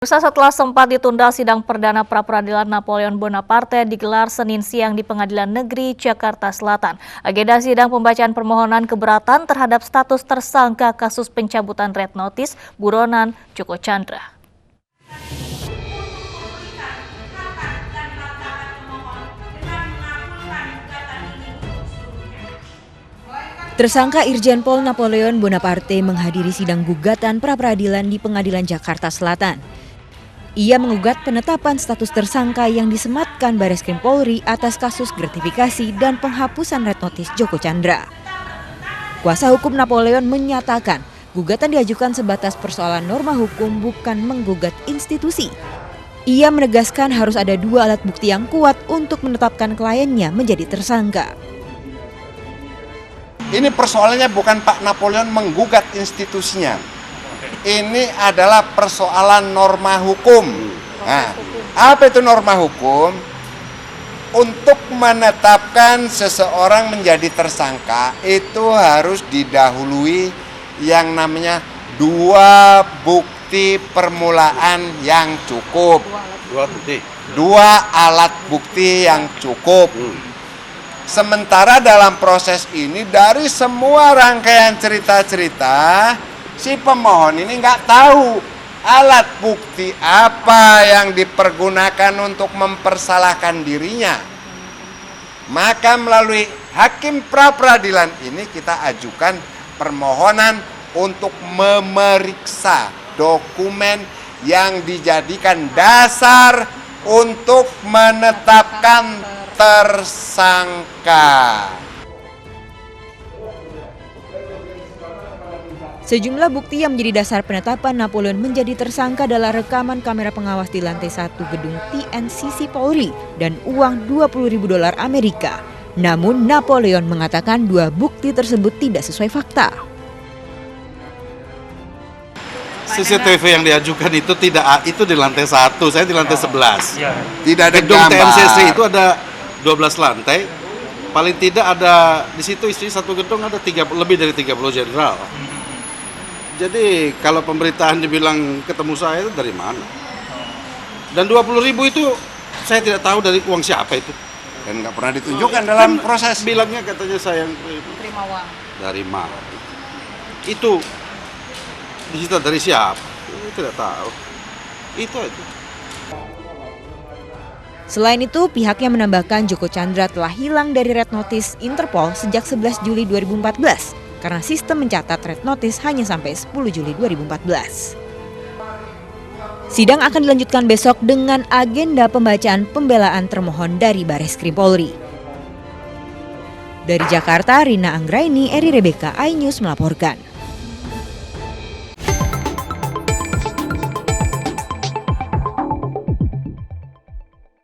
Setelah sempat ditunda, sidang perdana pra-peradilan Napoleon Bonaparte digelar Senin siang di Pengadilan Negeri Jakarta Selatan. Agenda sidang pembacaan permohonan keberatan terhadap status tersangka kasus pencabutan red notice buronan Joko Chandra. Tersangka Irjen Pol Napoleon Bonaparte menghadiri sidang gugatan pra-peradilan di Pengadilan Jakarta Selatan. Ia mengugat penetapan status tersangka yang disematkan Bareskrim Polri atas kasus gratifikasi dan penghapusan red notice Joko Chandra. Kuasa hukum Napoleon menyatakan gugatan diajukan sebatas persoalan norma hukum, bukan menggugat institusi. Ia menegaskan harus ada dua alat bukti yang kuat untuk menetapkan kliennya menjadi tersangka. Ini persoalannya bukan Pak Napoleon menggugat institusinya. Ini adalah persoalan norma hukum. Nah, apa itu norma hukum? Untuk menetapkan seseorang menjadi tersangka itu harus didahului yang namanya dua bukti permulaan yang cukup. Dua alat bukti yang cukup. Sementara dalam proses ini dari semua rangkaian cerita-cerita, si pemohon ini nggak tahu alat bukti apa yang dipergunakan untuk mempersalahkan dirinya. Maka melalui hakim pra-peradilan ini kita ajukan permohonan untuk memeriksa dokumen yang dijadikan dasar untuk menetapkan tersangka. Sejumlah bukti yang menjadi dasar penetapan Napoleon menjadi tersangka adalah rekaman kamera pengawas di lantai 1 gedung TNCC Polri dan uang $20.000 Amerika. Namun Napoleon mengatakan dua bukti tersebut tidak sesuai fakta. CCTV yang diajukan itu itu di lantai 1, saya di lantai 11. Tidak ada gedung gambar. TNCC itu ada 12 lantai. Paling tidak ada di situ isi satu gedung ada lebih dari 30 jenderal. Jadi kalau pemberitaan dibilang ketemu saya itu dari mana? Dan 20.000 itu saya tidak tahu dari uang siapa itu. Dan nggak pernah ditunjukkan dalam proses. Bilangnya katanya saya yang Terima uang. dari mana? Itu disita dari siapa? Tidak tahu. Itu. Selain itu, pihaknya menambahkan Joko Chandra telah hilang dari red notice Interpol sejak 11 Juli 2014 karena sistem mencatat red notice hanya sampai 10 Juli 2014. Sidang akan dilanjutkan besok dengan agenda pembacaan pembelaan termohon dari Bareskrim Polri. Dari Jakarta, Rina Anggraini, Eri Rebeka, iNews melaporkan.